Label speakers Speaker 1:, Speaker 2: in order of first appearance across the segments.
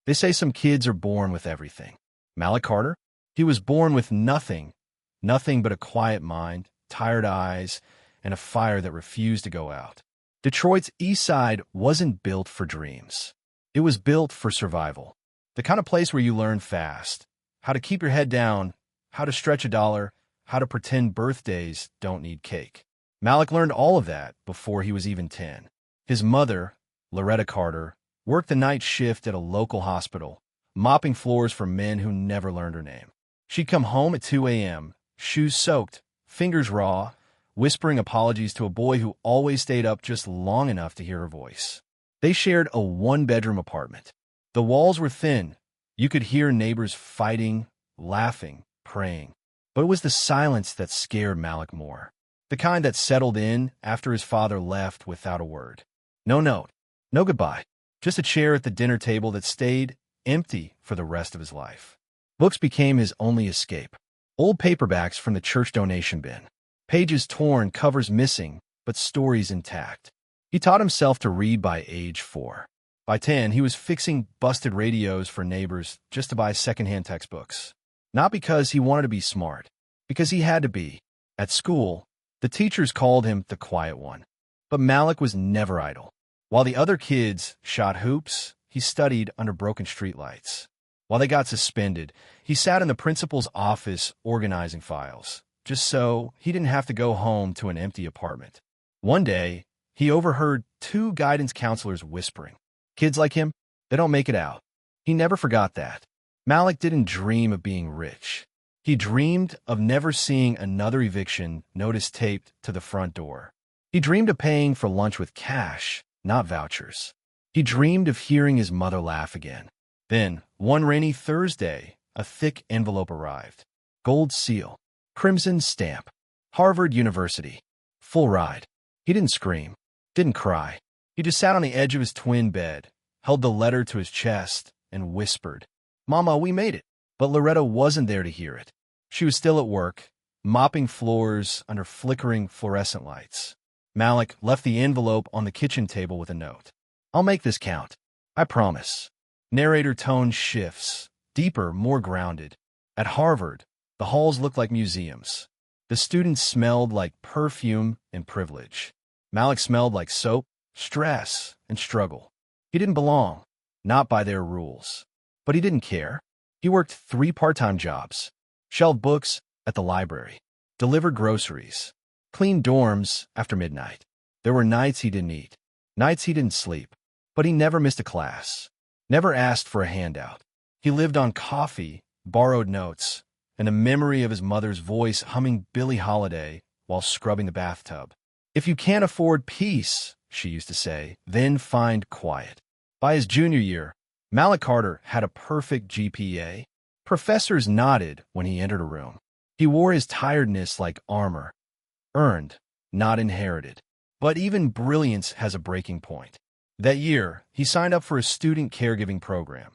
Speaker 1: They say some kids are born with everything. Malik Carter? He was born with nothing, nothing but a quiet mind, tired eyes, and a fire that refused to go out. Detroit's East Side wasn't built for dreams. It was built for survival. The kind of place where you learn fast, how to keep your head down, how to stretch a dollar, how to pretend birthdays don't need cake. Malik learned all of that before he was even 10. His mother, Loretta Carter, worked the night shift at a local hospital, mopping floors for men who never learned her name. She'd come home at 2 a.m., shoes soaked, fingers raw, whispering apologies to a boy who always stayed up just long enough to hear her voice. They shared a one-bedroom apartment. The walls were thin. You could hear neighbors fighting, laughing, praying. But it was the silence that scared Malik more. The kind that settled in after his father left without a word. No note, no goodbye. Just a chair at the dinner table that stayed empty for the rest of his life. Books became his only escape. Old paperbacks from the church donation bin. Pages torn, covers missing, but stories intact. He taught himself to read by age 4. By 10, he was fixing busted radios for neighbors just to buy secondhand textbooks. Not because he wanted to be smart, because he had to be. At school, the teachers called him the quiet one. But Malik was never idle. While the other kids shot hoops, he studied under broken streetlights. While they got suspended, he sat in the principal's office organizing files, just so he didn't have to go home to an empty apartment. One day, he overheard 2 guidance counselors whispering, "Kids like him, they don't make it out." He never forgot that. Malik didn't dream of being rich. He dreamed of never seeing another eviction notice taped to the front door. He dreamed of paying for lunch with cash, not vouchers. He dreamed of hearing his mother laugh again. Then, one rainy Thursday, a thick envelope arrived. Gold seal. Crimson stamp. Harvard University. Full ride. He didn't scream. Didn't cry. He just sat on the edge of his twin bed, held the letter to his chest, and whispered, "Mama, we made it." But Loretta wasn't there to hear it. She was still at work, mopping floors under flickering fluorescent lights. Malik left the envelope on the kitchen table with a note. "I'll make this count. I promise." Narrator tone shifts, deeper, more grounded. At Harvard, the halls looked like museums. The students smelled like perfume and privilege. Malik smelled like soap, stress, and struggle. He didn't belong, not by their rules. But he didn't care. He worked 3 part-time jobs, shelved books at the library, delivered groceries, cleaned dorms after midnight. There were nights he didn't eat, nights he didn't sleep, but he never missed a class, never asked for a handout. He lived on coffee, borrowed notes, and the memory of his mother's voice humming Billie Holiday while scrubbing the bathtub. "If you can't afford peace," she used to say, "then find quiet." By his junior year, Malik Carter had a perfect GPA. Professors nodded when he entered a room. He wore his tiredness like armor. Earned, not inherited. But even brilliance has a breaking point. That year, he signed up for a student caregiving program,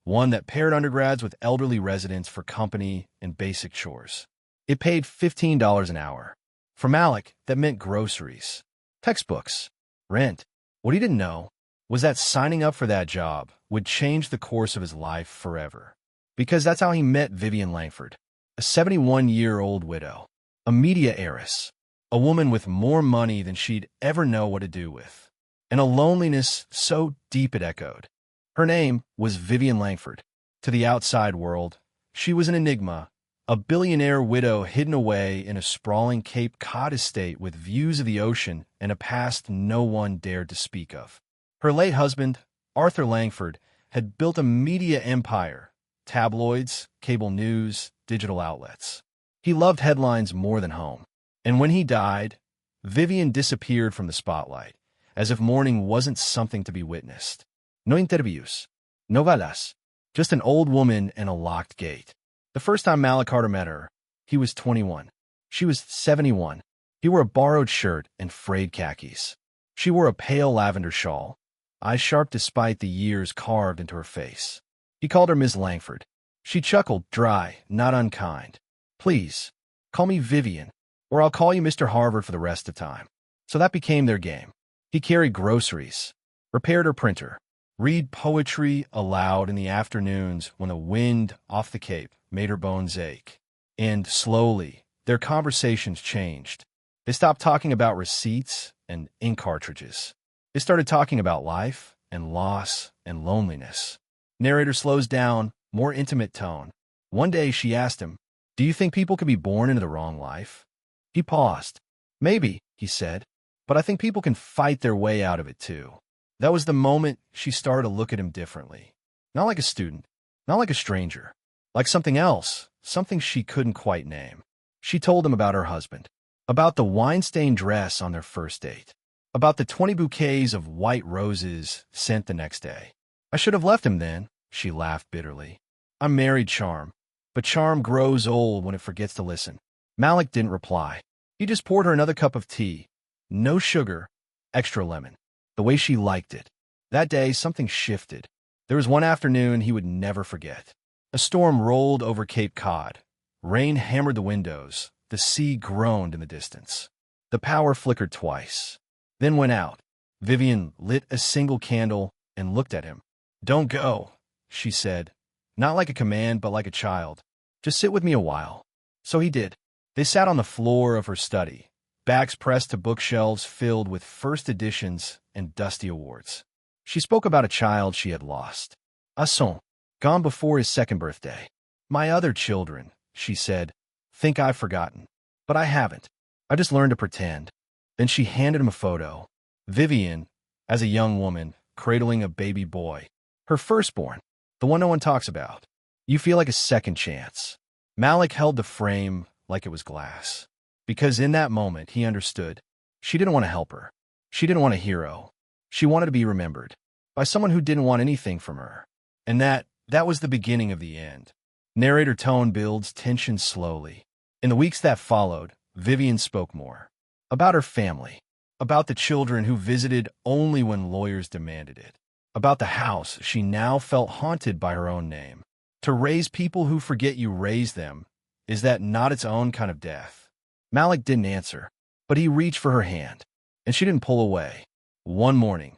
Speaker 1: one that paired undergrads with elderly residents for company and basic chores. It paid $15 an hour. For Malik, that meant groceries, textbooks, rent. What he didn't know was that signing up for that job would change the course of his life forever. Because that's how he met Vivian Langford, a 71-year-old widow, a media heiress, a woman with more money than she'd ever know what to do with, and a loneliness so deep it echoed. Her name was Vivian Langford. To the outside world, she was an enigma, a billionaire widow hidden away in a sprawling Cape Cod estate with views of the ocean and a past no one dared to speak of. Her late husband, Arthur Langford, had built a media empire, tabloids, cable news, digital outlets. He loved headlines more than home. And when he died, Vivian disappeared from the spotlight, as if mourning wasn't something to be witnessed. No interviews, no galas, just an old woman and a locked gate. The first time Malik Carter met her, he was 21. She was 71. He wore a borrowed shirt and frayed khakis. She wore a pale lavender shawl, eyes sharp despite the years carved into her face. He called her Miss Langford. She chuckled, dry, not unkind. "Please, call me Vivian, or I'll call you Mr. Harvard for the rest of time." So that became their game. He carried groceries, repaired her printer, read poetry aloud in the afternoons when the wind off the Cape made her bones ache. And slowly, their conversations changed. They stopped talking about receipts and ink cartridges. They started talking about life and loss and loneliness. Narrator slows down, more intimate tone. One day she asked him, "Do you think people can be born into the wrong life?" He paused. "Maybe," he said, "but I think people can fight their way out of it too." That was the moment she started to look at him differently. Not like a student, not like a stranger, like something else, something she couldn't quite name. She told him about her husband, about the wine-stained dress on their first date, about the 20 bouquets of white roses sent the next day. "I should have left him then," she laughed bitterly. "I married Charm, but Charm grows old when it forgets to listen." Malik didn't reply. He just poured her another cup of tea. No sugar, extra lemon. The way she liked it. That day, something shifted. There was one afternoon he would never forget. A storm rolled over Cape Cod. Rain hammered the windows. The sea groaned in the distance. The power flickered twice, then went out. Vivian lit a single candle and looked at him. "Don't go," she said. Not like a command, but like a child. "Just sit with me a while." So he did. They sat on the floor of her study, backs pressed to bookshelves filled with first editions and dusty awards. She spoke about a child she had lost. A son, gone before his second birthday. "My other children," she said, "think I've forgotten. But I haven't. I just learned to pretend." Then she handed him a photo. Vivian, as a young woman, cradling a baby boy. Her firstborn, the one no one talks about. "You feel like a second chance." Malik held the frame like it was glass. Because in that moment, he understood. She didn't want to help her. She didn't want a hero. She wanted to be remembered by someone who didn't want anything from her. And that was the beginning of the end. Narrator tone builds tension slowly. In the weeks that followed, Vivian spoke more. About her family. About the children who visited only when lawyers demanded it. About the house she now felt haunted by her own name. To raise people who forget you raised them, is that not its own kind of death? Malik didn't answer, but he reached for her hand, and she didn't pull away. One morning,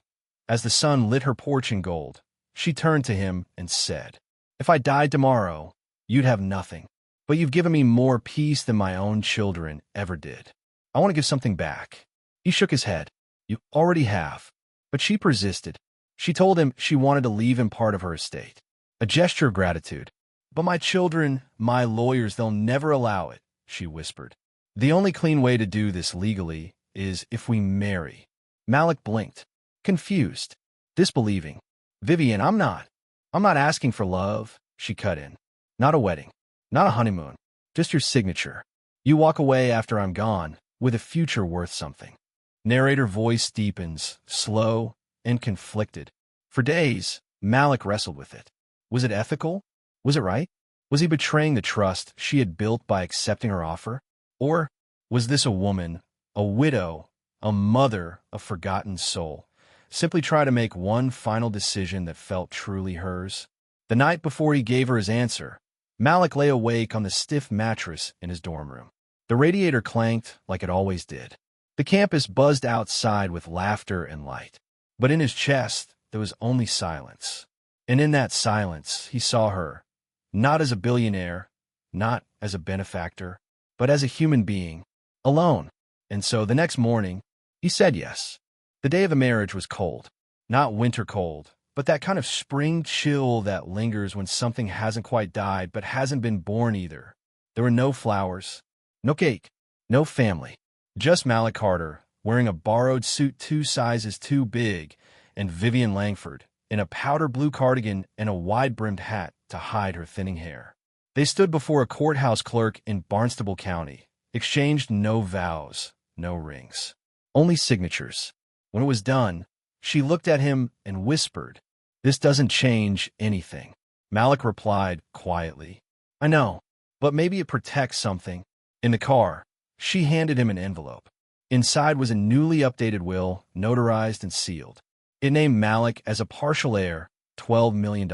Speaker 1: as the sun lit her porch in gold, she turned to him and said, "If I died tomorrow, you'd have nothing, but you've given me more peace than my own children ever did. I want to give something back." He shook his head. "You already have." But she persisted. She told him she wanted to leave him part of her estate. A gesture of gratitude. "But my children, my lawyers, they'll never allow it," she whispered. "The only clean way to do this legally is if we marry." Malik blinked, confused, disbelieving. "Vivian, I'm not asking for love," she cut in. "Not a wedding, not a honeymoon, just your signature. You walk away after I'm gone with a future worth something." Narrator voice deepens, slow and conflicted. For days, Malik wrestled with it. Was it ethical? Was it right? Was he betraying the trust she had built by accepting her offer? Or was this a woman, a widow, a mother, a forgotten soul, simply trying to make one final decision that felt truly hers? The night before he gave her his answer, Malik lay awake on the stiff mattress in his dorm room. The radiator clanked like it always did. The campus buzzed outside with laughter and light. But in his chest, there was only silence. And in that silence, he saw her, not as a billionaire, not as a benefactor, but as a human being, alone. And so the next morning, he said yes. The day of the marriage was cold. Not winter cold, but that kind of spring chill that lingers when something hasn't quite died but hasn't been born either. There were no flowers, no cake, no family. Just Malik Carter, wearing a borrowed suit 2 sizes too big, and Vivian Langford, in a powder blue cardigan and a wide-brimmed hat to hide her thinning hair. They stood before a courthouse clerk in Barnstable County, exchanged no vows, no rings, only signatures. When it was done, she looked at him and whispered, "This doesn't change anything." Malik replied quietly, "I know, but maybe it protects something." In the car, she handed him an envelope. Inside was a newly updated will, notarized and sealed. It named Malik as a partial heir, $12 million,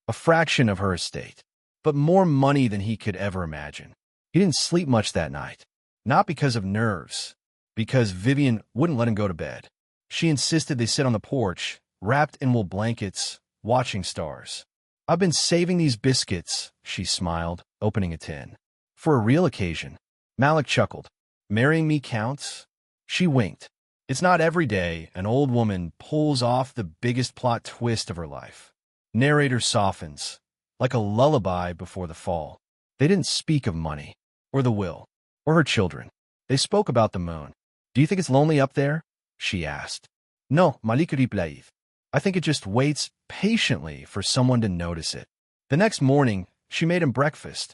Speaker 1: a fraction of her estate, but more money than he could ever imagine. He didn't sleep much that night, not because of nerves, because Vivian wouldn't let him go to bed. She insisted they sit on the porch, wrapped in wool blankets, watching stars. I've been saving these biscuits, she smiled, opening a tin. For a real occasion. Malik chuckled. Marrying me counts? She winked. It's not every day an old woman pulls off the biggest plot twist of her life. Narrator softens, like a lullaby before the fall. They didn't speak of money, or the will, or her children. They spoke about the moon. Do you think it's lonely up there? She asked. No, Malik replied. I think it just waits patiently for someone to notice it. The next morning, she made him breakfast.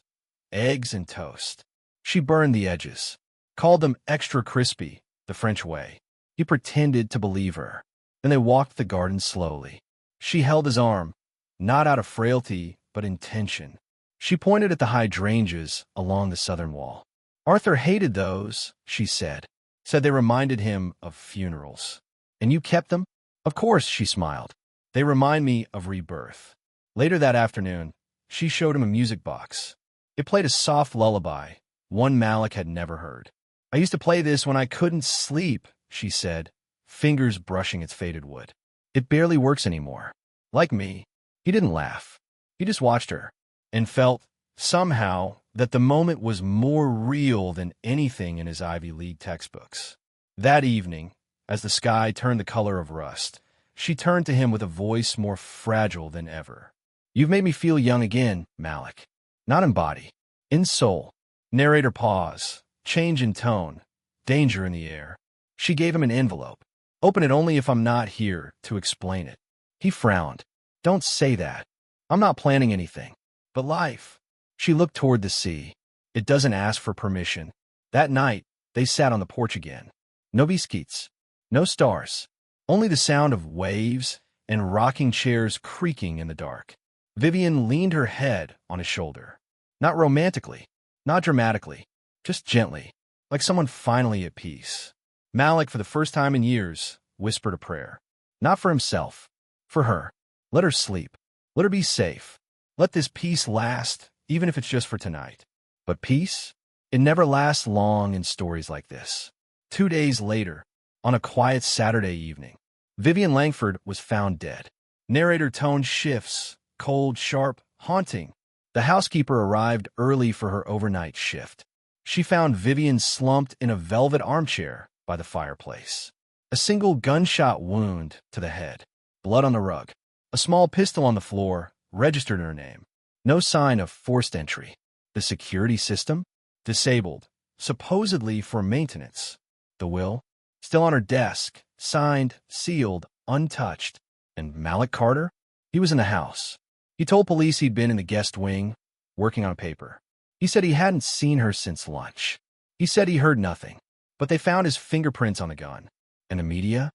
Speaker 1: Eggs and toast. She burned the edges, called them extra crispy, the French way. He pretended to believe her. Then they walked the garden slowly. She held his arm, not out of frailty, but intention. She pointed at the hydrangeas along the southern wall. Arthur hated those, she said they reminded him of funerals. And you kept them? Of course, she smiled. They remind me of rebirth. Later that afternoon, she showed him a music box. It played a soft lullaby, one Malik had never heard. I used to play this when I couldn't sleep, she said, fingers brushing its faded wood. It barely works anymore. Like me. He didn't laugh. He just watched her and felt, somehow, that the moment was more real than anything in his Ivy League textbooks. That evening, as the sky turned the color of rust, she turned to him with a voice more fragile than ever. You've made me feel young again, Malik. Not in body, in soul. Narrator pause, change in tone, danger in the air. She gave him an envelope. Open it only if I'm not here to explain it. He frowned. Don't say that. I'm not planning anything. But life. She looked toward the sea. It doesn't ask for permission. That night, they sat on the porch again. No biscuits. No stars. Only the sound of waves and rocking chairs creaking in the dark. Vivian leaned her head on his shoulder. Not romantically, not dramatically, just gently, like someone finally at peace. Malik, for the first time in years, whispered a prayer. Not for himself, for her. Let her sleep. Let her be safe. Let this peace last, even if it's just for tonight. But peace? It never lasts long in stories like this. 2 days later, on a quiet Saturday evening, Vivian Langford was found dead. Narrator tone shifts, cold, sharp, haunting. The housekeeper arrived early for her overnight shift. She found Vivian slumped in a velvet armchair by the fireplace. A single gunshot wound to the head. Blood on the rug. A small pistol on the floor, registered in her name. No sign of forced entry. The security system? Disabled, supposedly for maintenance. The will? Still on her desk, signed, sealed, untouched. And Malik Carter? He was in the house. He told police he'd been in the guest wing, working on a paper. He said he hadn't seen her since lunch. He said he heard nothing. But they found his fingerprints on the gun. And the media?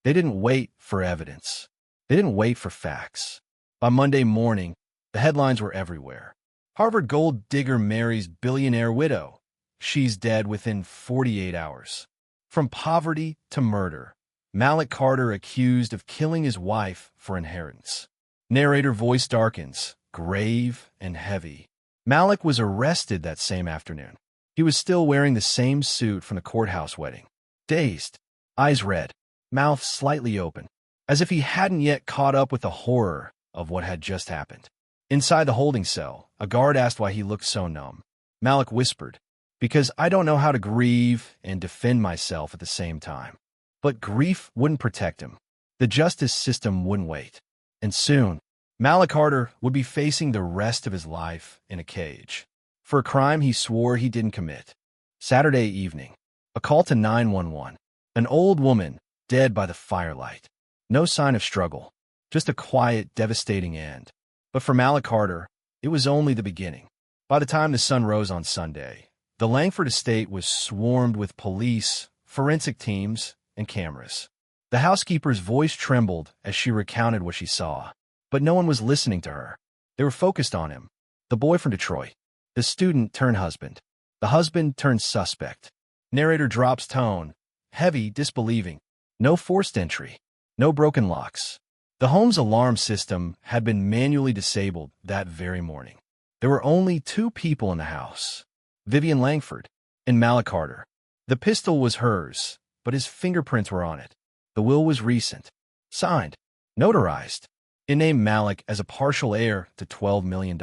Speaker 1: They didn't wait for evidence. They didn't wait for facts. By Monday morning, the headlines were everywhere. Harvard gold digger marries billionaire widow. She's dead within 48 hours. From poverty to murder. Malik Carter accused of killing his wife for inheritance. Narrator voice darkens, grave and heavy. Malik was arrested that same afternoon. He was still wearing the same suit from the courthouse wedding. Dazed, eyes red, mouth slightly open, as if he hadn't yet caught up with the horror of what had just happened. Inside the holding cell, a guard asked why he looked so numb. Malik whispered, because I don't know how to grieve and defend myself at the same time. But grief wouldn't protect him. The justice system wouldn't wait. And soon, Malik Carter would be facing the rest of his life in a cage for a crime he swore he didn't commit. Saturday evening, a call to 911. An old woman dead by the firelight. No sign of struggle, just a quiet, devastating end. But for Malik Carter, it was only the beginning. By the time the sun rose on Sunday, the Langford estate was swarmed with police, forensic teams, and cameras. The housekeeper's voice trembled as she recounted what she saw. But no one was listening to her. They were focused on him, the boy from Detroit, the student turned husband, the husband turned suspect. Narrator drops tone, heavy, disbelieving. No forced entry, no broken locks. The home's alarm system had been manually disabled that very morning. There were only 2 people in the house, Vivian Langford and Malik Carter. The pistol was hers, but his fingerprints were on it. The will was recent, signed, notarized. It named Malik as a partial heir to $12 million.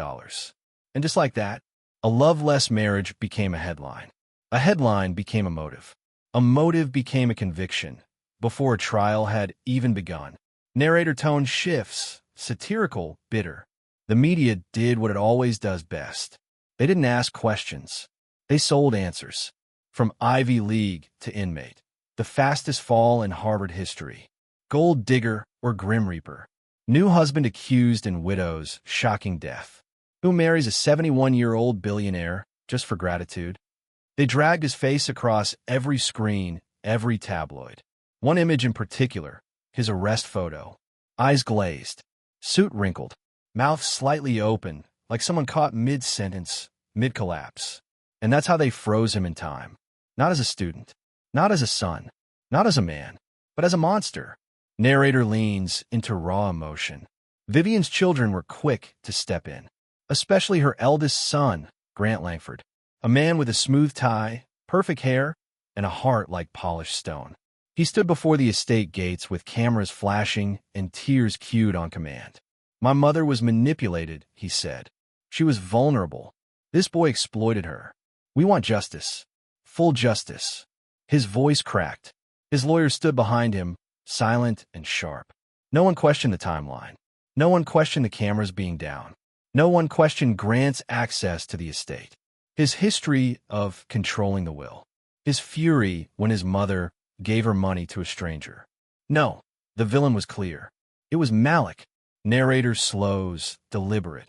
Speaker 1: And just like that, a loveless marriage became a headline. A headline became a motive. A motive became a conviction before a trial had even begun. Narrator tone shifts, satirical, bitter. The media did what it always does best. They didn't ask questions. They sold answers. From Ivy League to inmate. The fastest fall in Harvard history. Gold digger or grim reaper. New husband accused and widow's shocking death. Who marries a 71-year-old billionaire just for gratitude? They dragged his face across every screen, every tabloid. One image in particular, his arrest photo. Eyes glazed, suit wrinkled, mouth slightly open, like someone caught mid-sentence, mid-collapse. And that's how they froze him in time. Not as a student, not as a son, not as a man, but as a monster. Narrator leans into raw emotion. Vivian's children were quick to step in, especially her eldest son, Grant Langford, a man with a smooth tie, perfect hair, and a heart like polished stone. He stood before the estate gates with cameras flashing and tears cued on command. My mother was manipulated, he said. She was vulnerable. This boy exploited her. We want justice. Full justice. His voice cracked. His lawyer stood behind him, silent and sharp. No one questioned the timeline. No one questioned the cameras being down. No one questioned Grant's access to the estate. His history of controlling the will. His fury when his mother gave her money to a stranger. No, the villain was clear. It was Malik. Narrator slows, deliberate.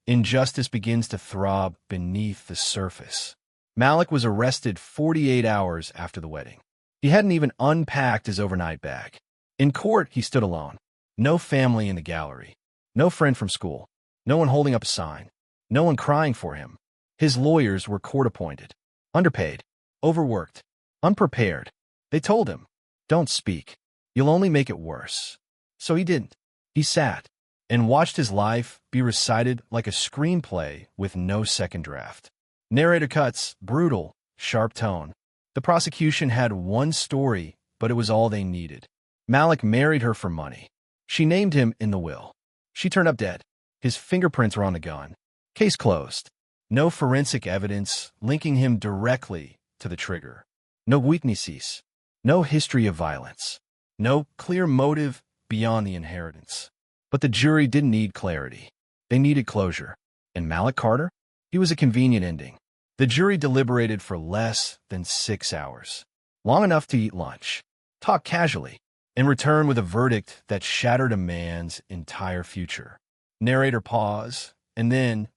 Speaker 1: Injustice begins to throb beneath the surface. Malik was arrested 48 hours after the wedding. He hadn't even unpacked his overnight bag. In court, he stood alone. No family in the gallery. No friend from school. No one holding up a sign. No one crying for him. His lawyers were court-appointed. Underpaid. Overworked. Unprepared. They told him, "Don't speak. You'll only make it worse." So he didn't. He sat and watched his life be recited like a screenplay with no second draft. Narrator cuts, brutal, sharp tone. The prosecution had one story, but it was all they needed. Malik married her for money. She named him in the will. She turned up dead. His fingerprints were on the gun. Case closed. No forensic evidence linking him directly to the trigger. No weaknesses. No history of violence. No clear motive beyond the inheritance. But the jury didn't need clarity. They needed closure. And Malik Carter? He was a convenient ending. The jury deliberated for less than 6 hours. Long enough to eat lunch, talk casually, and return with a verdict that shattered a man's entire future. Narrator pause, and then,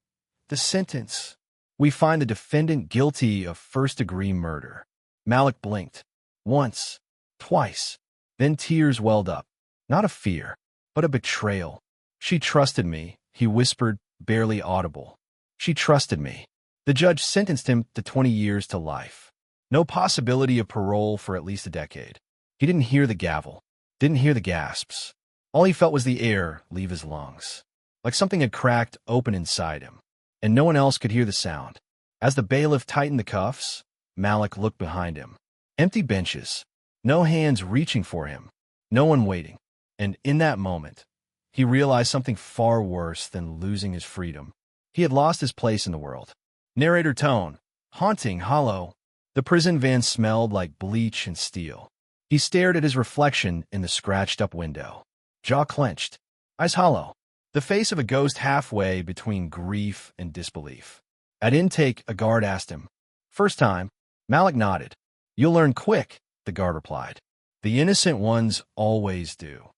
Speaker 1: the sentence. We find the defendant guilty of first-degree murder. Malik blinked. Once. Twice. Then tears welled up. Not of fear, but of betrayal. She trusted me, he whispered, barely audible. She trusted me. The judge sentenced him to 20 years to life. No possibility of parole for at least a decade. He didn't hear the gavel. Didn't hear the gasps. All he felt was the air leave his lungs. Like something had cracked open inside him. And no one else could hear the sound. As the bailiff tightened the cuffs, Malik looked behind him. Empty benches. No hands reaching for him. No one waiting. And in that moment, he realized something far worse than losing his freedom. He had lost his place in the world. Narrator tone. Haunting, hollow. The prison van smelled like bleach and steel. He stared at his reflection in the scratched-up window. Jaw clenched. Eyes hollow. The face of a ghost halfway between grief and disbelief. At intake, a guard asked him. First time. Malik nodded. You'll learn quick, the guard replied. The innocent ones always do.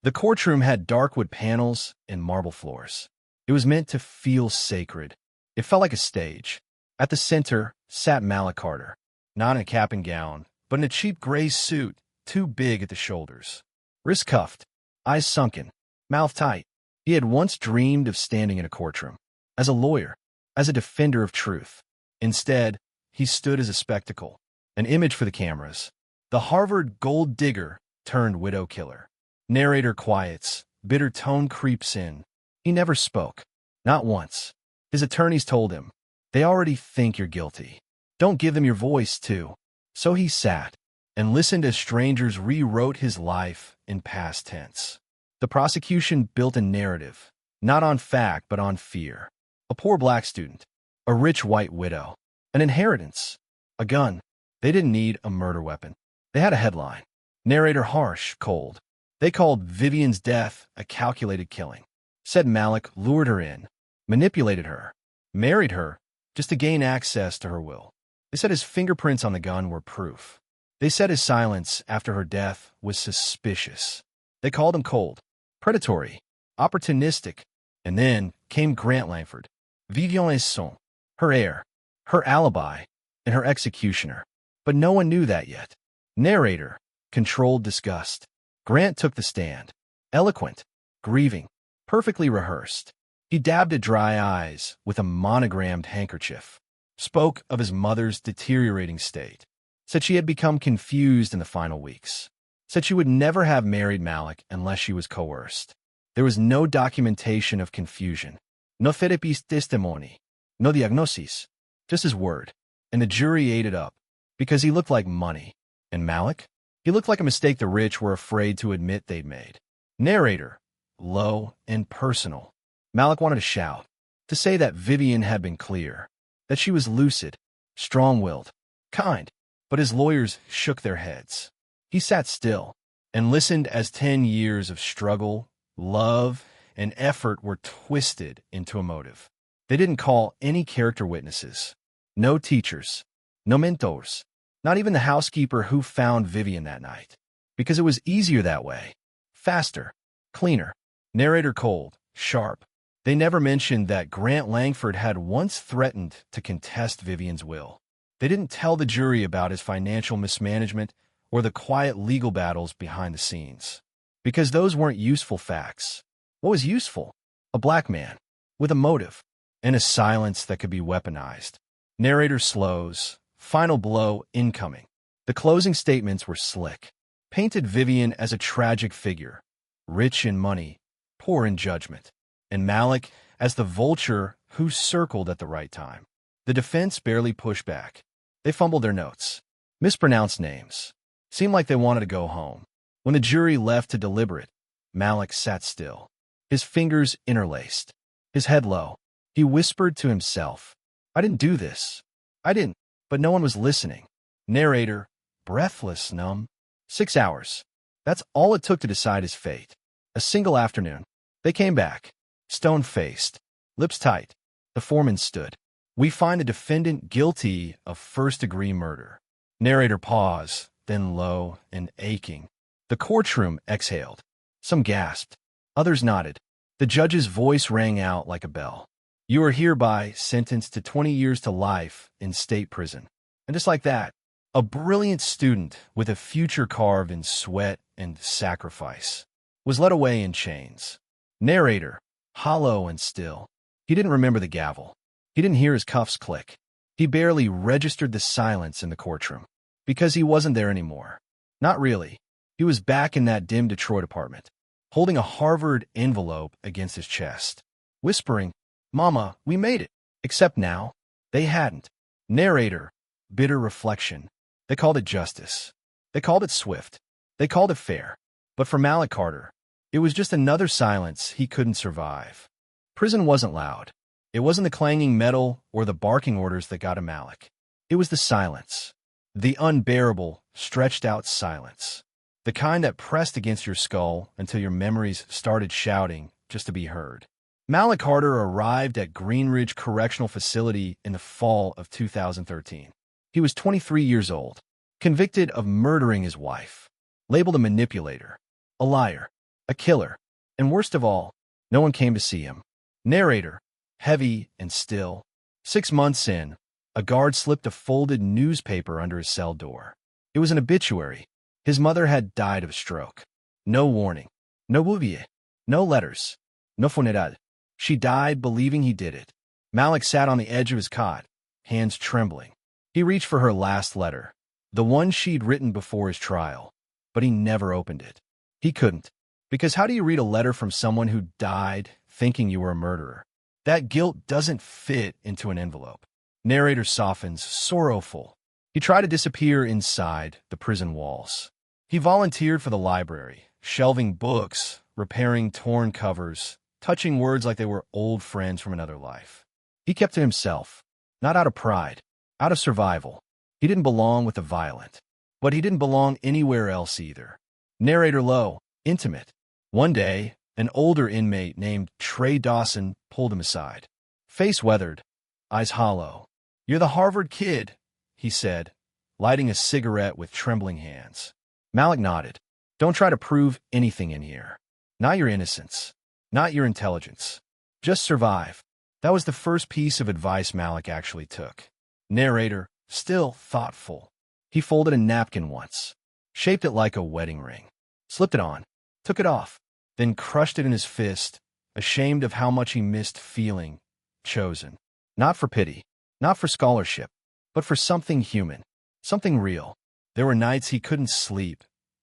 Speaker 1: The courtroom had dark wood panels and marble floors. It was meant to feel sacred. It felt like a stage. At the center sat Malik Carter, not in a cap and gown, but in a cheap gray suit, too big at the shoulders. Wrists cuffed, eyes sunken, mouth tight. He had once dreamed of standing in a courtroom, as a lawyer, as a defender of truth. Instead, he stood as a spectacle, an image for the cameras. The Harvard gold digger turned widow killer. Narrator quiets, bitter tone creeps in. He never spoke, not once. His attorneys told him, they already think you're guilty. Don't give them your voice, too. So he sat and listened as strangers rewrote his life in past tense. The prosecution built a narrative, not on fact but on fear. A poor black student, a rich white widow, an inheritance, a gun. They didn't need a murder weapon. They had a headline. Narrator harsh, cold. They called Vivian's death a calculated killing. Said Malik lured her in, manipulated her, married her, just to gain access to her will. They said his fingerprints on the gun were proof. They said his silence after her death was suspicious. They called him cold, predatory, opportunistic. And then came Grant Langford, Vivian son, her heir, her alibi, and her executioner. But no one knew that yet. Narrator, controlled disgust. Grant took the stand, eloquent, grieving, perfectly rehearsed. He dabbed at dry eyes with a monogrammed handkerchief, spoke of his mother's deteriorating state, said she had become confused in the final weeks, said she would never have married Malik unless she was coerced. There was no documentation of confusion, no therapist testimony, no diagnosis, just his word. And the jury ate it up, because he looked like money. And Malik? He looked like a mistake the rich were afraid to admit they'd made. Narrator, low and personal. Malik wanted to shout, to say that Vivian had been clear, that she was lucid, strong-willed, kind. But his lawyers shook their heads. He sat still and listened as 10 years of struggle, love, and effort were twisted into a motive. They didn't call any character witnesses. No teachers. No mentors. Not even the housekeeper who found Vivian that night. Because it was easier that way. Faster. Cleaner. Narrator cold. Sharp. They never mentioned that Grant Langford had once threatened to contest Vivian's will. They didn't tell the jury about his financial mismanagement or the quiet legal battles behind the scenes. Because those weren't useful facts. What was useful? A black man, with a motive, and a silence that could be weaponized. Narrator slows, final blow incoming. The closing statements were slick, painted Vivian as a tragic figure, rich in money, poor in judgment, and Malik as the vulture who circled at the right time. The defense barely pushed back. They fumbled their notes, mispronounced names, seemed like they wanted to go home. When the jury left to deliberate, Malik sat still, his fingers interlaced, his head low. He whispered to himself, I didn't do this. I didn't. But no one was listening. Narrator, breathless, numb. 6 hours. That's all it took to decide his fate. A single afternoon. They came back, stone-faced, lips tight. The foreman stood. We find the defendant guilty of first-degree murder. Narrator paused, then low and aching. The courtroom exhaled. Some gasped. Others nodded. The judge's voice rang out like a bell. You are hereby sentenced to 20 years to life in state prison. And just like that, a brilliant student with a future carved in sweat and sacrifice was led away in chains. Narrator, hollow and still. He didn't remember the gavel. He didn't hear his cuffs click. He barely registered the silence in the courtroom. Because he wasn't there anymore. Not really. He was back in that dim Detroit apartment, holding a Harvard envelope against his chest, whispering, Mama, we made it. Except now, they hadn't. Narrator, bitter reflection. They called it justice. They called it swift. They called it fair. But for Malik Carter, it was just another silence he couldn't survive. Prison wasn't loud. It wasn't the clanging metal or the barking orders that got him Malik. It was the silence. The unbearable, stretched-out silence. The kind that pressed against your skull until your memories started shouting just to be heard. Malik Carter arrived at Greenridge Correctional Facility in the fall of 2013. He was 23 years old, convicted of murdering his wife, labeled a manipulator, a liar, a killer, and worst of all, no one came to see him. Narrator, heavy and still. 6 months in, a guard slipped a folded newspaper under his cell door. It was an obituary. His mother had died of stroke. No warning. No bouvier. No letters. No funeral. She died believing he did it. Malik sat on the edge of his cot, hands trembling. He reached for her last letter, the one she'd written before his trial, but he never opened it. He couldn't, because how do you read a letter from someone who died thinking you were a murderer? That guilt doesn't fit into an envelope. Narrator softens, sorrowful. He tried to disappear inside the prison walls. He volunteered for the library, shelving books repairing torn covers, touching words like they were old friends from another life. He kept to himself, not out of pride, out of survival. He didn't belong with the violent, but he didn't belong anywhere else either. Narrator low, intimate. One day, an older inmate named Trey Dawson pulled him aside. Face weathered, eyes hollow. "You're the Harvard kid," he said, lighting a cigarette with trembling hands. Malik nodded. "Don't try to prove anything in here. Not your innocence, not your intelligence. Just survive." That was the first piece of advice Malik actually took. Narrator, still thoughtful. He folded a napkin once, shaped it like a wedding ring, slipped it on, took it off, then crushed it in his fist, ashamed of how much he missed feeling chosen. Not for pity, not for scholarship, but for something human, something real. There were nights he couldn't sleep,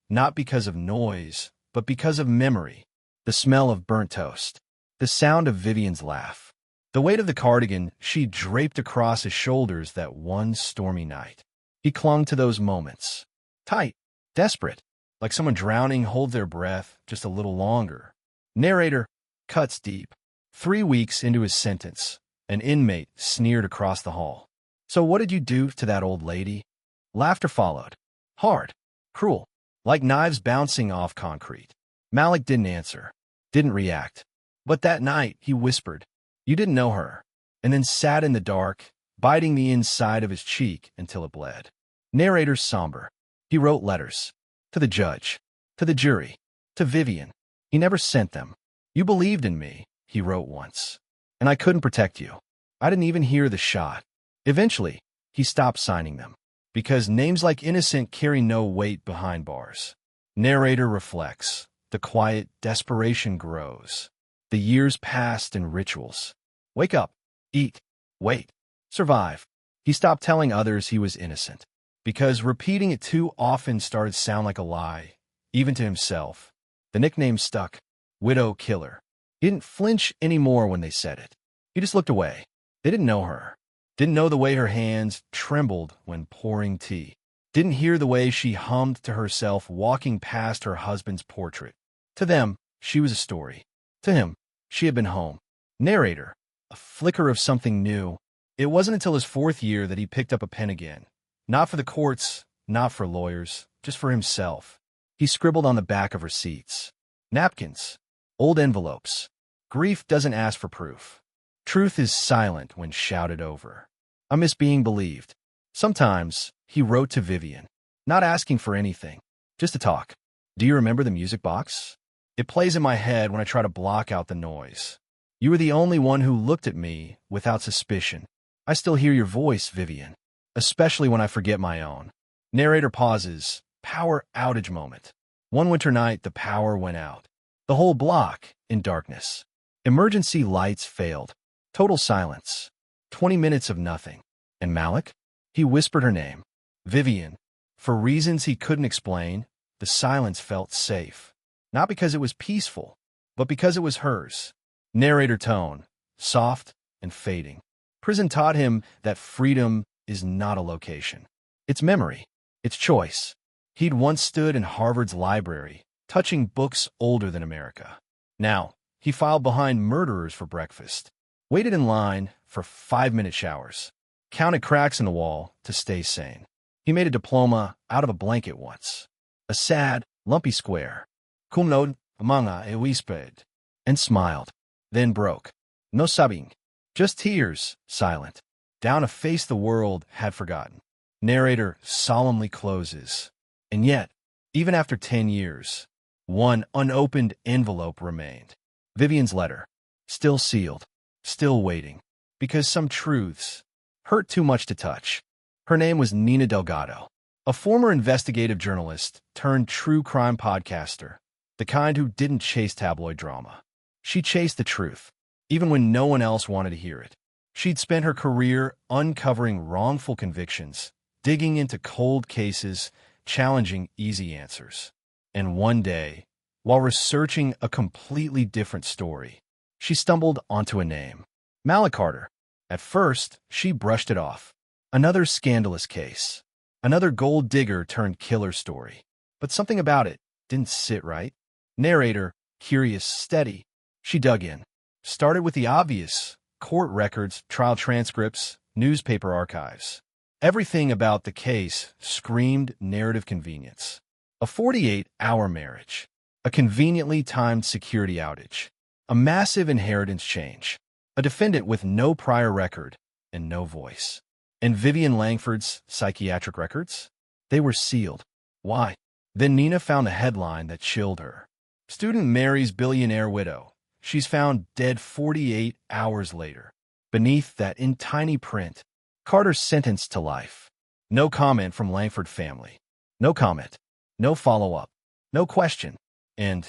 Speaker 1: not because of noise, but because of memory. The smell of burnt toast, the sound of Vivian's laugh, the weight of the cardigan she draped across his shoulders that one stormy night. He clung to those moments, tight, desperate, like someone drowning holds their breath just a little longer. Narrator cuts deep. 3 weeks into his sentence, an inmate sneered across the hall. "So what did you do to that old lady?" Laughter followed. Hard, cruel, like knives bouncing off concrete. Malik didn't answer, didn't react. But that night, he whispered, "You didn't know her," and then sat in the dark, biting the inside of his cheek until it bled. Narrator somber. He wrote letters. To the judge. To the jury. To Vivian. He never sent them. "You believed in me," he wrote once, "and I couldn't protect you. I didn't even hear the shot." Eventually, he stopped signing them, because names like innocent carry no weight behind bars. Narrator reflects. The quiet desperation grows. The years passed in rituals. Wake up, eat, wait, survive. He stopped telling others he was innocent, because repeating it too often started to sound like a lie, even to himself. The nickname stuck. Widow Killer. He didn't flinch anymore when they said it. He just looked away. They didn't know her. Didn't know the way her hands trembled when pouring tea. Didn't hear the way she hummed to herself walking past her husband's portrait. To them, she was a story. To him, she had been home. Narrator. A flicker of something new. It wasn't until his 4th year that he picked up a pen again. Not for the courts, not for lawyers, just for himself. He scribbled on the back of receipts. Napkins. Old envelopes. Grief doesn't ask for proof. Truth is silent when shouted over. I miss being believed. Sometimes, he wrote to Vivian, not asking for anything, just to talk. "Do you remember the music box? It plays in my head when I try to block out the noise. You were the only one who looked at me without suspicion. I still hear your voice, Vivian, especially when I forget my own." Narrator pauses. Power outage moment. One winter night, the power went out. The whole block in darkness. Emergency lights failed. Total silence. 20 minutes of nothing. And Malik? He whispered her name. Vivian. For reasons he couldn't explain, the silence felt safe. Not because it was peaceful, but because it was hers. Narrator tone. Soft and fading. Prison taught him that freedom is not a location. It's memory. It's choice. He'd once stood in Harvard's library, touching books older than America. Now, he filed behind murderers for breakfast, waited in line for 5-minute showers, counted cracks in the wall to stay sane. He made a diploma out of a blanket once. A sad, lumpy square. Cum laude, mga e whispered, and smiled, then broke. No sobbing, just tears, silent, down a face the world had forgotten. Narrator solemnly closes. And yet, even after 10 years, one unopened envelope remained. Vivian's letter, still sealed, still waiting, because some truths hurt too much to touch. Her name was Nina Delgado, a former investigative journalist turned true crime podcaster, the kind who didn't chase tabloid drama. She chased the truth, even when no one else wanted to hear it. She'd spent her career uncovering wrongful convictions, digging into cold cases, challenging easy answers. And one day, while researching a completely different story, she stumbled onto a name. Malik Carter. At first, she brushed it off. Another scandalous case. Another gold digger turned killer story. But something about it didn't sit right. Narrator, curious, steady. She dug in. Started with the obvious: court records, trial transcripts, newspaper archives. Everything about the case screamed narrative convenience. A 48-hour marriage. A conveniently timed security outage. A massive inheritance change. A defendant with no prior record and no voice. And Vivian Langford's psychiatric records? They were sealed. Why? Then Nina found a headline that chilled her. Student marries billionaire widow. She's found dead 48 hours later. Beneath that, in tiny print, Carter sentenced to life. No comment from Langford family. No comment. No follow-up. No question. And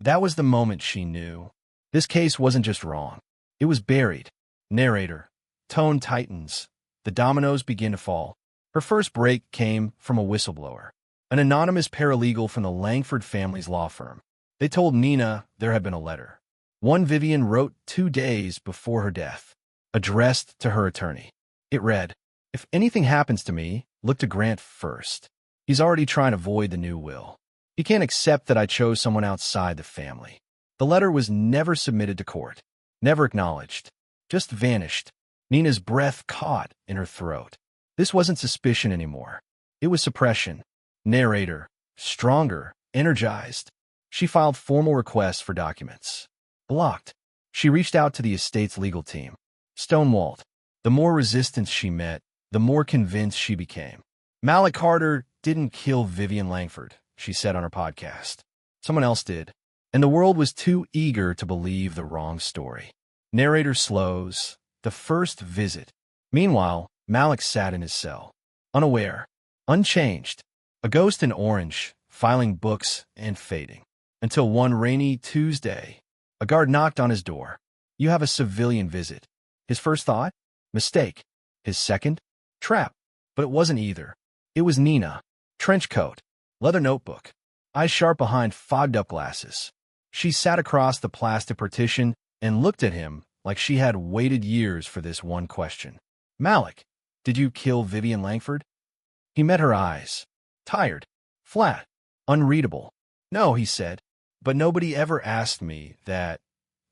Speaker 1: that was the moment she knew. This case wasn't just wrong. It was buried. Narrator. Tone tightens. The dominoes begin to fall. Her first break came from a whistleblower. An anonymous paralegal from the Langford family's law firm. They told Nina there had been a letter. One Vivian wrote 2 days before her death, addressed to her attorney. It read, "If anything happens to me, look to Grant first. He's already trying to void the new will. He can't accept that I chose someone outside the family." The letter was never submitted to court, never acknowledged, just vanished. Nina's breath caught in her throat. This wasn't suspicion anymore. It was suppression. Narrator, stronger, energized. She filed formal requests for documents. Blocked. She reached out to the estate's legal team. Stonewalled. The more resistance she met, the more convinced she became. Malik Carter didn't kill Vivian Langford, she said on her podcast. Someone else did. And the world was too eager to believe the wrong story. Narrator slows. The first visit. Meanwhile, Malik sat in his cell. Unaware. Unchanged. A ghost in orange, filing books and fading. Until one rainy Tuesday, a guard knocked on his door. "You have a civilian visit." His first thought? Mistake. His second? Trap. But it wasn't either. It was Nina. Trench coat. Leather notebook. Eyes sharp behind fogged-up glasses. She sat across the plastic partition and looked at him like she had waited years for this one question. "Malik, did you kill Vivian Langford?" He met her eyes. Tired. Flat. Unreadable. "No," he said. "But nobody ever asked me that.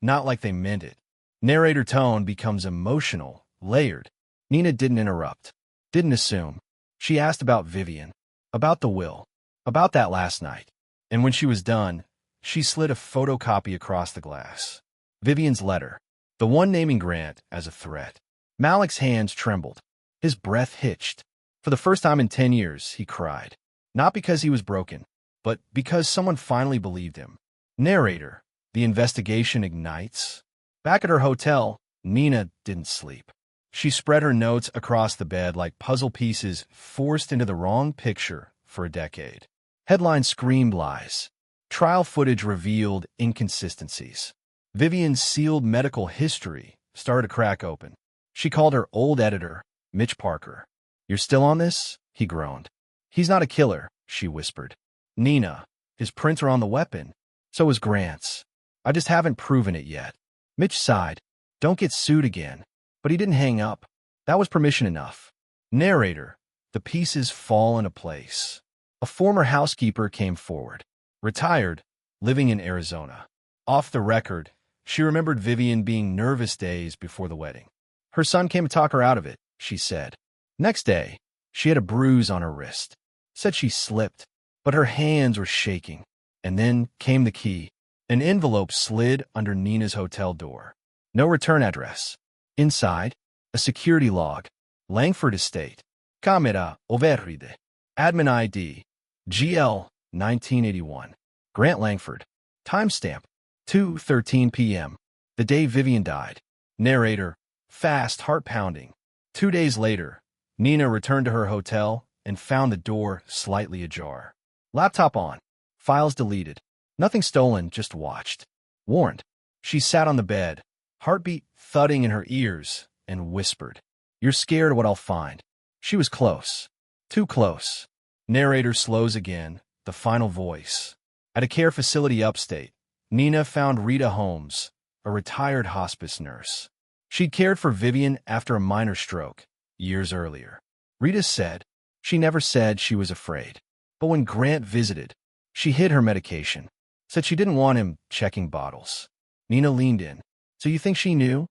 Speaker 1: Not like they meant it." Narrator tone becomes emotional, layered. Nina didn't interrupt. Didn't assume. She asked about Vivian. About the will. About that last night. And when she was done, she slid a photocopy across the glass. Vivian's letter. The one naming Grant as a threat. Malik's hands trembled. His breath hitched. For the first time in 10 years, he cried. Not because he was broken, but because someone finally believed him. Narrator. The investigation ignites. Back at her hotel, Nina didn't sleep. She spread her notes across the bed like puzzle pieces forced into the wrong picture for a decade. Headlines screamed lies. Trial footage revealed inconsistencies. Vivian's sealed medical history started to crack open. She called her old editor, Mitch Parker. "You're still on this?" he groaned. "He's not a killer," she whispered. "Nina, his prints are on the weapon. So is Grant's. I just haven't proven it yet." Mitch sighed. "Don't get sued again." But he didn't hang up. That was permission enough. Narrator. The pieces fall into place. A former housekeeper came forward. Retired, living in Arizona. Off the record, she remembered Vivian being nervous days before the wedding. Her son came to talk her out of it, she said. Next day, she had a bruise on her wrist. Said she slipped, but her hands were shaking. And then came the key. An envelope slid under Nina's hotel door. No return address. Inside, a security log. Langford Estate. Camera override. Admin ID. GL 1981. Grant Langford. Timestamp. 2:13 p.m. The day Vivian died. Narrator. Fast, heart-pounding. 2 days later, Nina returned to her hotel and found the door slightly ajar. Laptop on. Files deleted. Nothing stolen, just watched. Warned. She sat on the bed, heartbeat thudding in her ears, and whispered, "You're scared of what I'll find." She was close. Too close. Narrator slows again, the final voice. At a care facility upstate, Nina found Rita Holmes, a retired hospice nurse. She'd cared for Vivian after a minor stroke, years earlier. Rita said she never said she was afraid. But when Grant visited, she hid her medication. Said she didn't want him checking bottles. Nina leaned in. So you think she knew?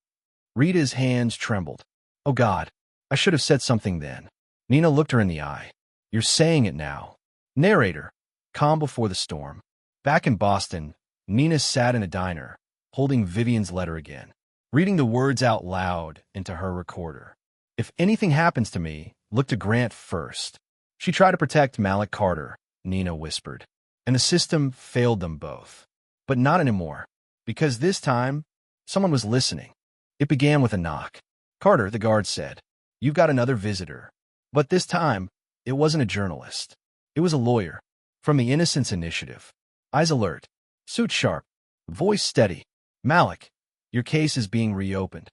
Speaker 1: Rita's hands trembled. Oh God, I should have said something then. Nina looked her in the eye. You're saying it now. Narrator. Calm before the storm. Back in Boston, Nina sat in a diner, holding Vivian's letter again, reading the words out loud into her recorder. If anything happens to me, look to Grant first. She tried to protect Malik Carter, Nina whispered, and the system failed them both. But not anymore, because this time, someone was listening. It began with a knock. Carter, the guard said, you've got another visitor. But this time, it wasn't a journalist. It was a lawyer. From the Innocence Initiative. Eyes alert. Suit sharp. Voice steady. Malik, your case is being reopened.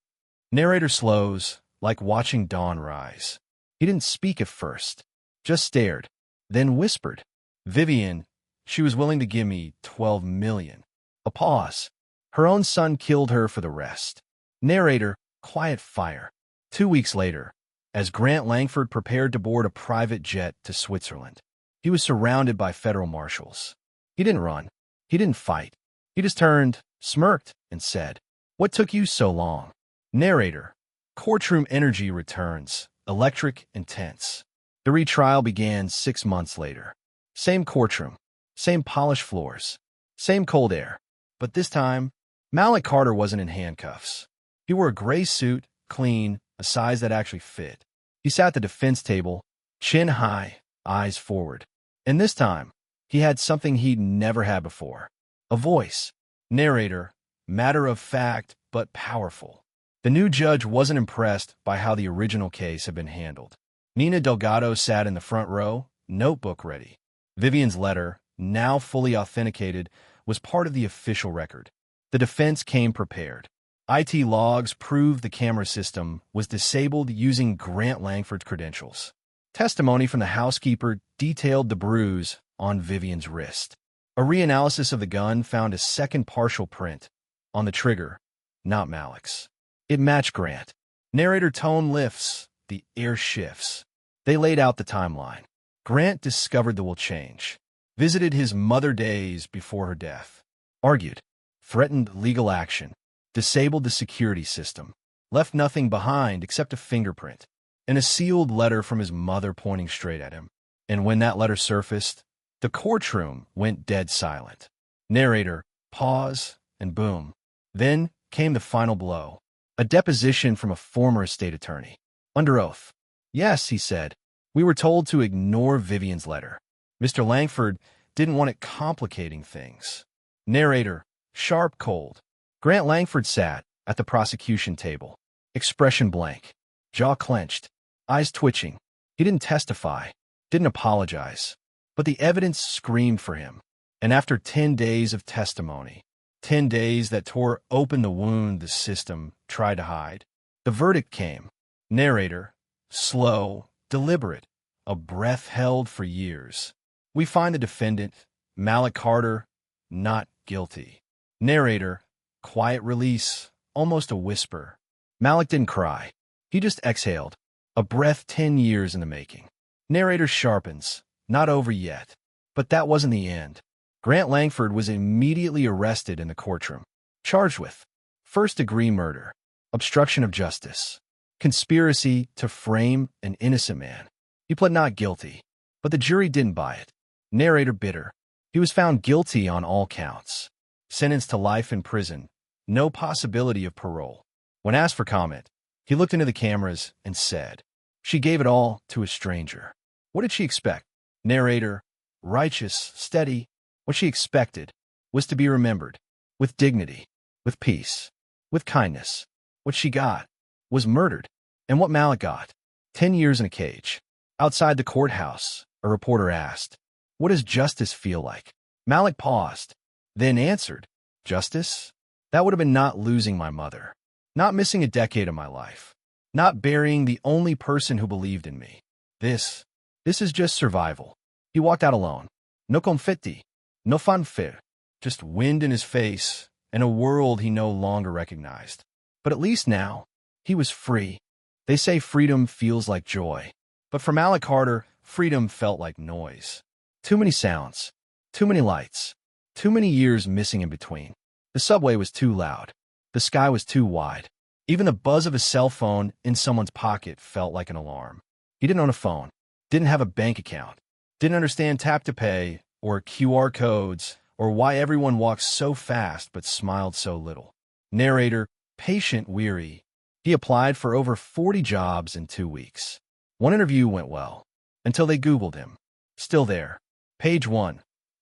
Speaker 1: Narrator slows, like watching dawn rise. He didn't speak at first. Just stared. Then whispered. Vivian, she was willing to give me $12 million. A pause. Her own son killed her for the rest. Narrator, quiet fire. 2 weeks later, as Grant Langford prepared to board a private jet to Switzerland, he was surrounded by federal marshals. He didn't run. He didn't fight. He just turned, smirked, and said, what took you so long? Narrator, courtroom energy returns, electric and tense. The retrial began 6 months later. Same courtroom, same polished floors, same cold air. But this time, Malik Carter wasn't in handcuffs. He wore a gray suit, clean, a size that actually fit. He sat at the defense table, chin high, eyes forward. And this time, he had something he'd never had before. A voice. Narrator, matter of fact, but powerful. The new judge wasn't impressed by how the original case had been handled. Nina Delgado sat in the front row, notebook ready. Vivian's letter, now fully authenticated, was part of the official record. The defense came prepared. IT logs proved the camera system was disabled using Grant Langford's credentials. Testimony from the housekeeper detailed the bruise on Vivian's wrist. A reanalysis of the gun found a second partial print on the trigger, not Malik's. It matched Grant. Narrator tone lifts, the air shifts. They laid out the timeline. Grant discovered the will change, visited his mother days before her death, argued, threatened legal action, disabled the security system, left nothing behind except a fingerprint, and a sealed letter from his mother pointing straight at him. And when that letter surfaced, the courtroom went dead silent. Narrator, pause, and boom. Then came the final blow. A deposition from a former estate attorney. Under oath. Yes, he said. We were told to ignore Vivian's letter. Mr. Langford didn't want it complicating things. Narrator, sharp, cold. Grant Langford sat at the prosecution table. Expression blank. Jaw clenched. Eyes twitching. He didn't testify. Didn't apologize. But the evidence screamed for him. And after 10 days of testimony, 10 days that tore open the wound the system tried to hide, the verdict came. Narrator, slow, deliberate, a breath held for years. We find the defendant, Malik Carter, not guilty. Narrator, quiet release, almost a whisper. Malik didn't cry. He just exhaled, a breath 10 years in the making. Narrator sharpens, not over yet. But that wasn't the end. Grant Langford was immediately arrested in the courtroom, charged with first-degree murder, obstruction of justice, conspiracy to frame an innocent man. He pled not guilty, but the jury didn't buy it. Narrator bitter. He was found guilty on all counts, sentenced to life in prison, no possibility of parole. When asked for comment, he looked into the cameras and said, she gave it all to a stranger. What did she expect? Narrator, righteous, steady. What she expected was to be remembered, with dignity, with peace, with kindness. What she got was murdered. And what Malik got? 10 years in a cage. Outside the courthouse, a reporter asked, what does justice feel like? Malik paused, then answered, justice? That would have been not losing my mother, not missing a decade of my life, not burying the only person who believed in me. This is just survival. He walked out alone. No confetti, no fanfare, just wind in his face and a world he no longer recognized. But at least now, he was free. They say freedom feels like joy. But for Malik Carter, freedom felt like noise. Too many sounds, too many lights, Too many years missing in between. The subway was too loud. The sky was too wide. Even the buzz of a cell phone in someone's pocket felt like an alarm. He didn't own a phone, didn't have a bank account, didn't understand tap to pay or QR codes or why everyone walked so fast but smiled so little. Narrator, patient, weary. He applied for over 40 jobs in 2 weeks. One interview went well, until they Googled him. Still there. Page 1.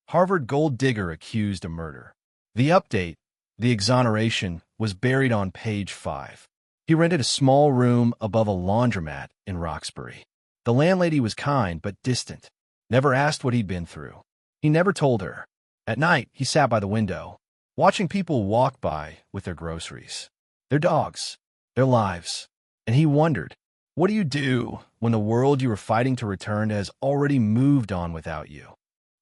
Speaker 1: Harvard gold digger accused of murder. The update, the exoneration, was buried on page 5. He rented a small room above a laundromat in Roxbury. The landlady was kind but distant, never asked what he'd been through. He never told her. At night, he sat by the window, watching people walk by with their groceries, their dogs, their lives. And he wondered, what do you do when the world you were fighting to return has already moved on without you?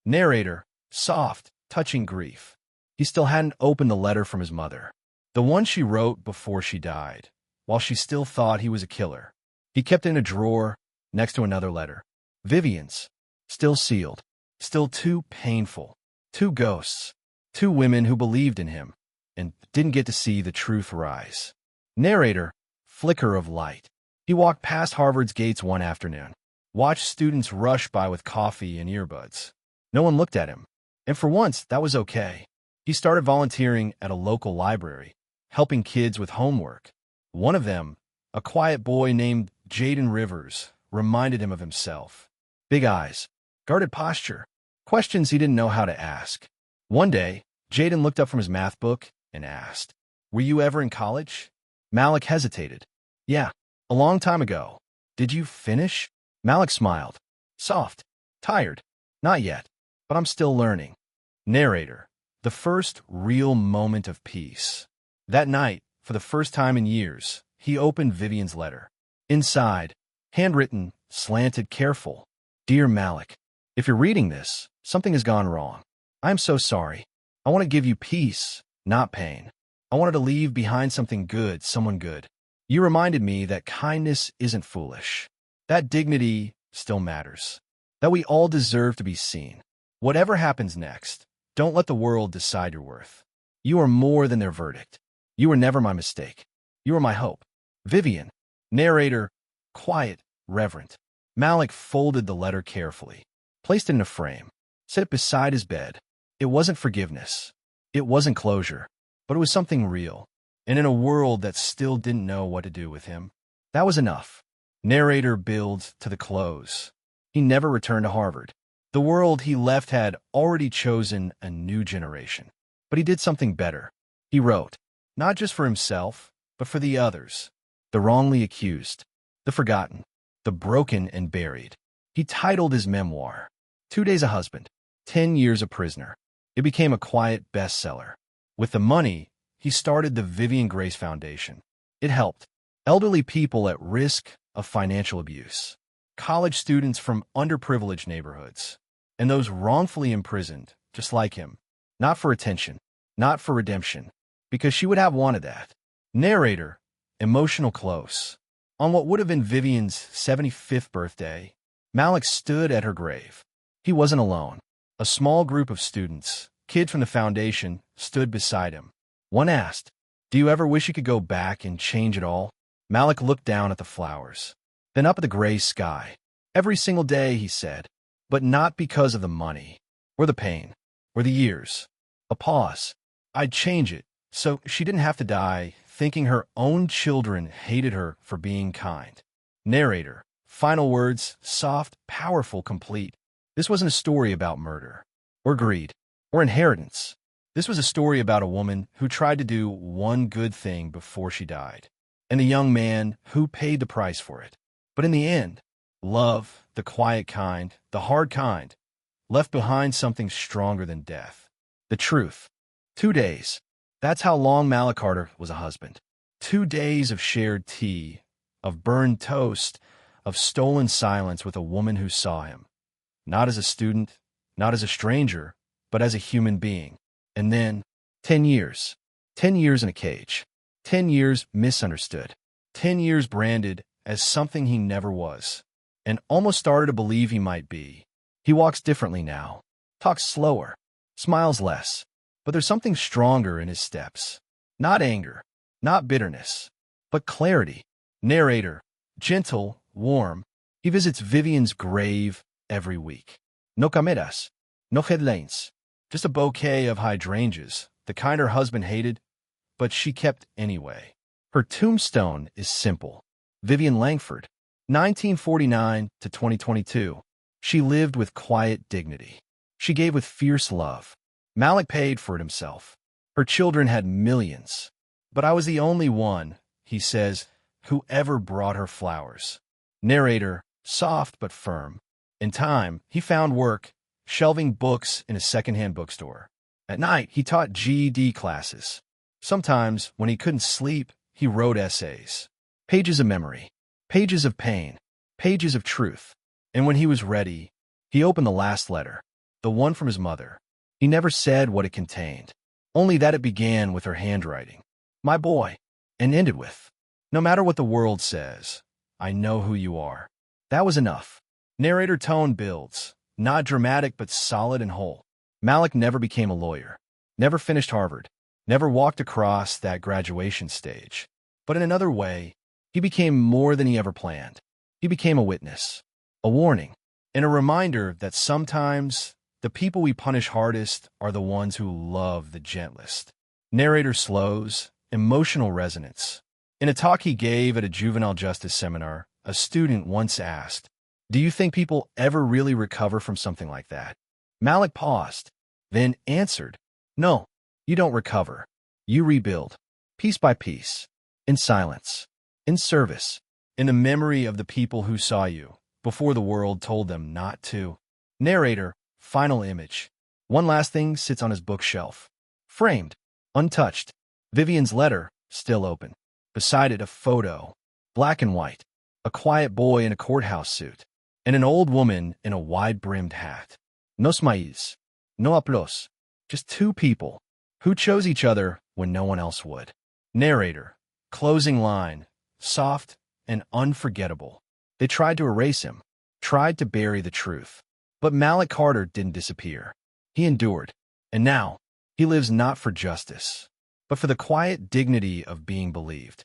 Speaker 1: Narrator, soft, touching grief. He still hadn't opened the letter from his mother, the one she wrote before she died, while she still thought he was a killer. He kept it in a drawer next to another letter. Vivian's, still sealed, still too painful. 2 ghosts, 2 women who believed in him and didn't get to see the truth rise. Narrator, flicker of light. He walked past Harvard's gates one afternoon, watched students rush by with coffee and earbuds. No one looked at him, and for once, that was okay. He started volunteering at a local library, helping kids with homework. One of them, a quiet boy named Jaden Rivers, reminded him of himself. Big eyes, guarded posture, questions he didn't know how to ask. One day, Jaden looked up from his math book and asked, "Were you ever in college?" Malik hesitated. "Yeah, a long time ago." "Did you finish?" Malik smiled. Soft, tired. "Not yet, but I'm still learning." Narrator, the first real moment of peace. That night, for the first time in years, he opened Vivian's letter. Inside, handwritten, slanted, careful. "Dear Malik, if you're reading this, something has gone wrong. I'm so sorry. I want to give you peace, not pain. I wanted to leave behind something good, someone good. You reminded me that kindness isn't foolish, that dignity still matters, that we all deserve to be seen. Whatever happens next, don't let the world decide your worth. You are more than their verdict. You were never my mistake. You are my hope." Vivian. Narrator, quiet, reverent. Malik folded the letter carefully, placed it in a frame, set it beside his bed. It wasn't forgiveness. It wasn't closure, but it was something real. And in a world that still didn't know what to do with him, that was enough. Narrator builds to the close. He never returned to Harvard. The world he left had already chosen a new generation. But he did something better. He wrote, not just for himself, but for the others, the wrongly accused, the forgotten, the broken and buried. He titled his memoir, 2 Days a Husband, 10 Years a Prisoner. It became a quiet bestseller. With the money, he started the Vivian Grace Foundation. It helped elderly people at risk of financial abuse, college students from underprivileged neighborhoods, and those wrongfully imprisoned, just like him, not for attention, not for redemption, because she would have wanted that. Narrator, emotional close. On what would have been Vivian's 75th birthday, Malik stood at her grave. He wasn't alone. A small group of students, kids from the foundation, stood beside him. One asked, "Do you ever wish you could go back and change it all?" Malik looked down at the flowers, then up at the gray sky. "Every single day," he said, "but not because of the money, or the pain, or the years." A pause. "I'd change it so she didn't have to die thinking her own children hated her for being kind." Narrator, final words, soft, powerful, complete. This wasn't a story about murder, or greed, or inheritance. This was a story about a woman who tried to do one good thing before she died, and the young man who paid the price for it. But in the end, love, the quiet kind, the hard kind, left behind something stronger than death. The truth. 2 days. That's how long Malik Carter was a husband. 2 days of shared tea, of burned toast, of stolen silence with a woman who saw him. Not as a student, not as a stranger, but as a human being. And then, 10 years. 10 years in a cage. 10 years misunderstood. 10 years branded as something he never was, and almost started to believe he might be. He walks differently now, talks slower, smiles less. But there's something stronger in his steps. Not anger, not bitterness, but clarity. Narrator, gentle, warm. He visits Vivian's grave every week. No cameras, no headlanes, just a bouquet of hydrangeas, the kind her husband hated, but she kept anyway. Her tombstone is simple. Vivian Langford, 1949 to 2022. She lived with quiet dignity. She gave with fierce love. Malik paid for it himself. Her children had millions. But I was the only one, he says, who ever brought her flowers. Narrator, soft but firm. In time, he found work, shelving books in a secondhand bookstore. At night, he taught GED classes. Sometimes, when he couldn't sleep, he wrote essays. Pages of memory, pages of pain, pages of truth. And when he was ready, he opened the last letter, the one from his mother. He never said what it contained, only that it began with her handwriting. My boy, and ended with, no matter what the world says, I know who you are. That was enough. Narrator tone builds, not dramatic but solid and whole. Malik never became a lawyer, never finished Harvard, never walked across that graduation stage. But in another way, he became more than he ever planned. He became a witness, a warning, and a reminder that sometimes the people we punish hardest are the ones who love the gentlest. Narrator slows, emotional resonance. In a talk he gave at a juvenile justice seminar, a student once asked, "Do you think people ever really recover from something like that?" Malik paused, then answered, "No, you don't recover. You rebuild, piece by piece, in silence, in service, in the memory of the people who saw you before the world told them not to." Narrator, final image. One last thing sits on his bookshelf. Framed, untouched. Vivian's letter, still open. Beside it, a photo, black and white. A quiet boy in a courthouse suit, and an old woman in a wide-brimmed hat. No smiles, no applause. Just two people who chose each other when no one else would. Narrator, closing line, soft and unforgettable. They tried to erase him, tried to bury the truth. But Malik Carter didn't disappear. He endured. And now, he lives not for justice, but for the quiet dignity of being believed.